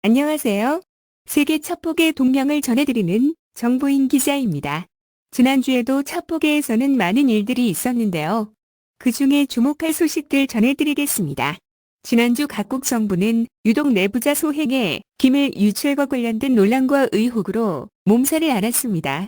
안녕하세요. 세계 첩보계 동향을 전해드리는 정보인 기자입니다. 지난주에도 첩보계에서는 많은 일들이 있었는데요. 그 중에 주목할 소식들 전해드리겠습니다. 지난주 각국 정부는 유독 내부자 소행에 기밀 유출과 관련된 논란과 의혹으로 몸살을 앓았습니다.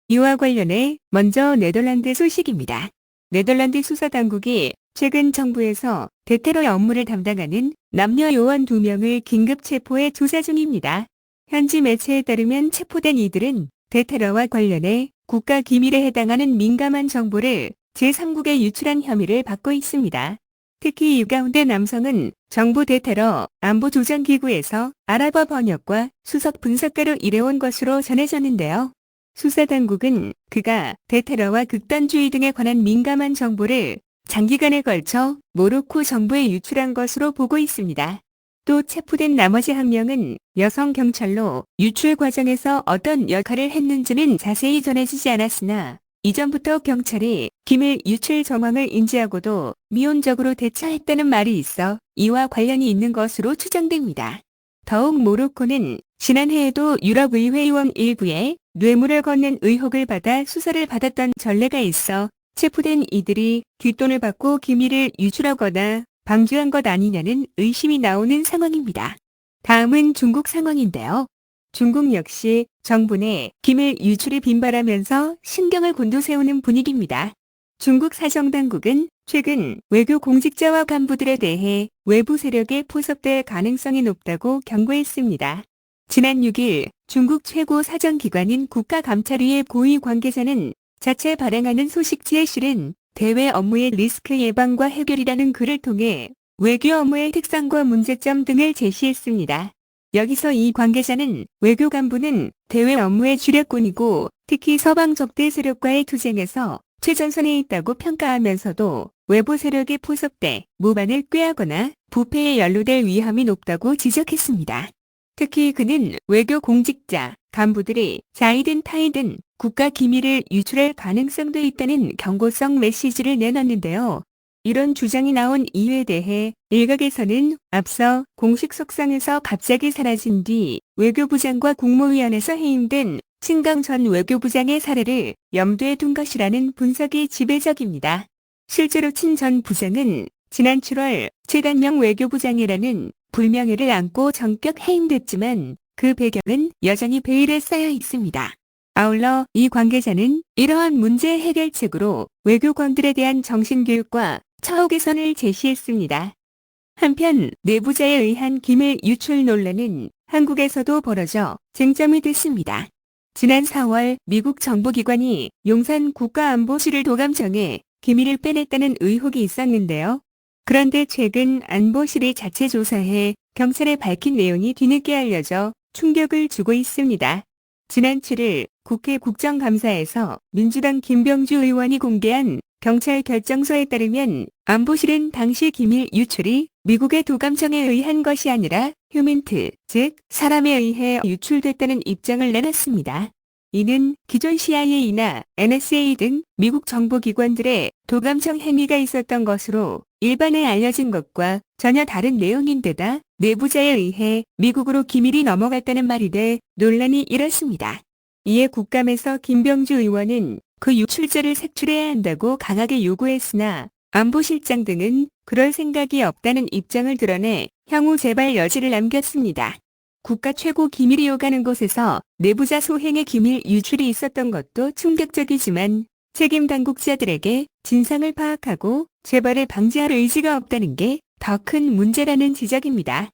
이와 관련해 먼저 네덜란드 소식입니다. 네덜란드 수사당국이 최근 정부에서 대테러 업무를 담당하는 남녀 요원 2명을 긴급 체포해 조사 중입니다. 현지 매체에 따르면 체포된 이들은 대테러와 관련해 국가 기밀에 해당하는 민감한 정보를 제3국에 유출한 혐의를 받고 있습니다. 특히 이 가운데 남성은 정부 대테러 안보조정기구에서 아랍어 번역과 수석 분석가로 일해온 것으로 전해졌는데요. 수사당국은 그가 대테러와 극단주의 등에 관한 민감한 정보를 장기간에 걸쳐 모로코 정부에 유출한 것으로 보고 있습니다. 또 체포된 나머지 한 명은 여성 경찰로 유출 과정에서 어떤 역할을 했는지는 자세히 전해지지 않았으나 이전부터 경찰이 기밀 유출 정황을 인지하고도 미온적으로 대처했다는 말이 있어 이와 관련이 있는 것으로 추정됩니다. 더욱 모로코는 지난해에도 유럽의회 의원 일부에 뇌물을 건넨 의혹을 받아 수사를 받았던 전례가 있어 체포된 이들이 뒷돈을 받고 기밀을 유출하거나 방조한 것 아니냐는 의심이 나오는 상황입니다. 다음은 중국 상황인데요. 중국 역시 정부 내 기밀 유출이 빈발하면서 신경을 곤두세우는 분위기입니다. 중국 사정당국은 최근 외교 공직자와 간부들에 대해 외부 세력에 포섭될 가능성이 높다고 경고했습니다. 지난 6일 중국 최고 사정기관인 국가감찰위의 고위 관계자는 자체 발행하는 소식지에 실은 대외 업무의 리스크 예방과 해결이라는 글을 통해 외교 업무의 특성과 문제점 등을 제시했습니다. 여기서 이 관계자는 외교 간부는 대외 업무의 주력군이고 특히 서방 적대 세력과의 투쟁에서 최전선에 있다고 평가하면서도 외부 세력에 포섭돼 무반을 꾀하거나 부패에 연루될 위험이 높다고 지적했습니다. 특히 그는 외교 공직자, 간부들이 자이든 타이든 국가 기밀을 유출할 가능성도 있다는 경고성 메시지를 내놨는데요. 이런 주장이 나온 이유에 대해 일각에서는 앞서 공식 석상에서 갑자기 사라진 뒤 외교부장과 국무위원회에서 해임된 친강 전 외교부장의 사례를 염두에 둔 것이라는 분석이 지배적입니다. 실제로 친 전 부장은 지난 7월 최단명 외교부장이라는 불명예를 안고 전격 해임됐지만 그 배경은 여전히 베일에 쌓여 있습니다. 아울러 이 관계자는 이러한 문제 해결책으로 외교관들에 대한 정신교육과 처우 개선을 제시했습니다. 한편 내부자에 의한 기밀 유출 논란은 한국에서도 벌어져 쟁점이 됐습니다. 지난 4월 미국 정보기관이 용산 국가안보실을 도감청해 기밀을 빼냈다는 의혹이 있었는데요. 그런데 최근 안보실이 자체 조사해 경찰에 밝힌 내용이 뒤늦게 알려져 충격을 주고 있습니다. 지난 7일 국회 국정감사에서 민주당 김병주 의원이 공개한 경찰 결정서에 따르면 안보실은 당시 기밀 유출이 미국의 도감청에 의한 것이 아니라 휴민트, 즉 사람에 의해 유출됐다는 입장을 내놨습니다. 이는 기존 CIA나 NSA 등 미국 정보기관들의 도감청 행위가 있었던 것으로 일반에 알려진 것과 전혀 다른 내용인데다 내부자에 의해 미국으로 기밀이 넘어갔다는 말이 돼 논란이 일었습니다. 이에 국감에서 김병주 의원은 그 유출자를 색출해야 한다고 강하게 요구했으나 안보실장 등은 그럴 생각이 없다는 입장을 드러내 향후 재발 여지를 남겼습니다. 국가 최고 기밀이 오가는 곳에서 내부자 소행의 기밀 유출이 있었던 것도 충격적이지만 책임 당국자들에게 진상을 파악하고 재발을 방지할 의지가 없다는 게 더 큰 문제라는 지적입니다.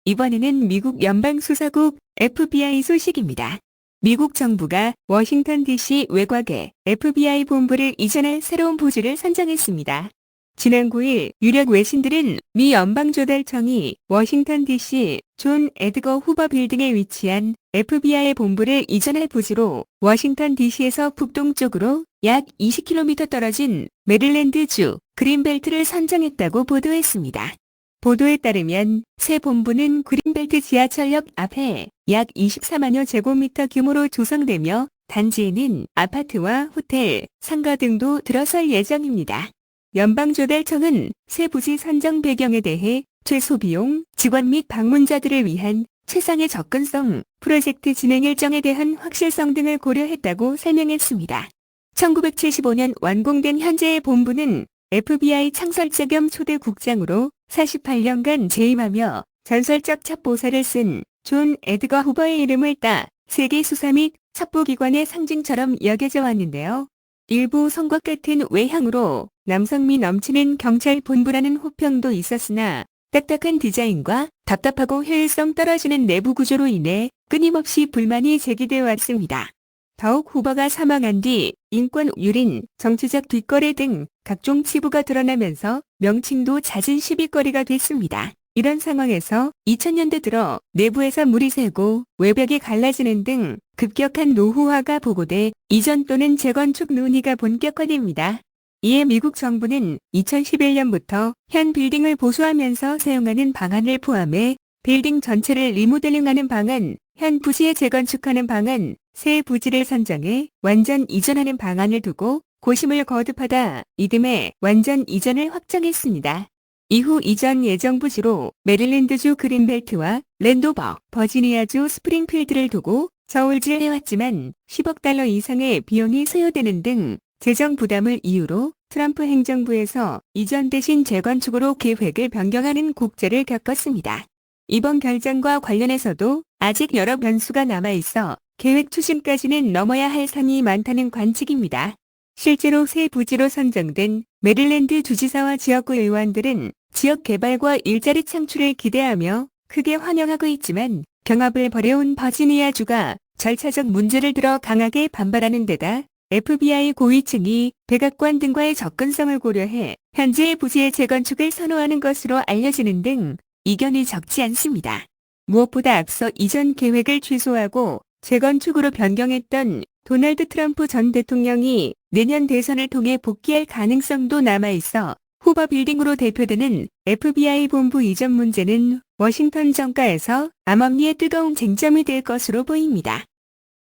이번에는 미국 연방수사국 FBI 소식입니다. 미국 정부가 워싱턴 DC 외곽에 FBI 본부를 이전할 새로운 부지를 선정했습니다. 지난 9일 유력 외신들은 미 연방조달청이 워싱턴 DC 존 에드거 후버 빌딩에 위치한 FBI 본부를 이전할 부지로 워싱턴 DC에서 북동쪽으로 약 20km 떨어진 메릴랜드주 그린벨트를 선정했다고 보도했습니다. 보도에 따르면 새 본부는 그린벨트 지하철역 앞에 약 24만여 제곱미터 규모로 조성되며 단지에는 아파트와 호텔, 상가 등도 들어설 예정입니다. 연방조달청은 새 부지 선정 배경에 대해 최소 비용, 직원 및 방문자들을 위한 최상의 접근성, 프로젝트 진행 일정에 대한 확실성 등을 고려했다고 설명했습니다. 1975년 완공된 현재의 본부는 FBI 창설자 겸 초대 국장으로 48년간 재임하며 전설적 첩보사를 쓴 존 에드거 후버의 이름을 따 세계 수사 및 첩보기관의 상징처럼 여겨져 왔는데요. 일부 성곽 같은 외향으로 남성미 넘치는 경찰 본부라는 호평도 있었으나 딱딱한 디자인과 답답하고 효율성 떨어지는 내부 구조로 인해 끊임없이 불만이 제기되어 왔습니다. 더욱 후버가 사망한 뒤 인권 유린, 정치적 뒷거래 등 각종 치부가 드러나면서 명칭도 잦은 시비거리가 됐습니다. 이런 상황에서 2000년대 들어 내부에서 물이 새고 외벽이 갈라지는 등 급격한 노후화가 보고돼 이전 또는 재건축 논의가 본격화됩니다. 이에 미국 정부는 2011년부터 현 빌딩을 보수하면서 사용하는 방안을 포함해 빌딩 전체를 리모델링하는 방안, 현 부지에 재건축하는 방안, 새 부지를 선정해 완전 이전하는 방안을 두고 고심을 거듭하다 이듬해 완전 이전을 확정했습니다. 이후 이전 예정 부지로 메릴랜드주 그린벨트와 랜도버, 버지니아주 스프링필드를 두고 저울질해왔지만 10억 달러 이상의 비용이 소요되는 등 재정 부담을 이유로 트럼프 행정부에서 이전 대신 재건축으로 계획을 변경하는 곡절을 겪었습니다. 이번 결정과 관련해서도 아직 여러 변수가 남아있어 계획 추진까지는 넘어야 할 산이 많다는 관측입니다. 실제로 새 부지로 선정된 메릴랜드 주지사와 지역구 의원들은 지역 개발과 일자리 창출을 기대하며 크게 환영하고 있지만 경합을 벌여온 버지니아주가 절차적 문제를 들어 강하게 반발하는 데다 FBI 고위층이 백악관 등과의 접근성을 고려해 현재의 부지의 재건축을 선호하는 것으로 알려지는 등 이견이 적지 않습니다. 무엇보다 앞서 이전 계획을 취소하고 재건축으로 변경했던 도널드 트럼프 전 대통령이 내년 대선을 통해 복귀할 가능성도 남아있어 후버 빌딩으로 대표되는 FBI 본부 이전 문제는 워싱턴 정가에서 암암리의 뜨거운 쟁점이 될 것으로 보입니다.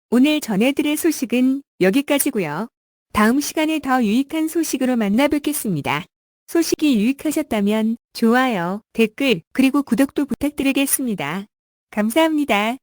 오늘 전해드릴 소식은 여기까지고요. 다음 시간에 더 유익한 소식으로 만나 뵙겠습니다. 소식이 유익하셨다면 좋아요, 댓글, 그리고 구독도 부탁드리겠습니다. 감사합니다.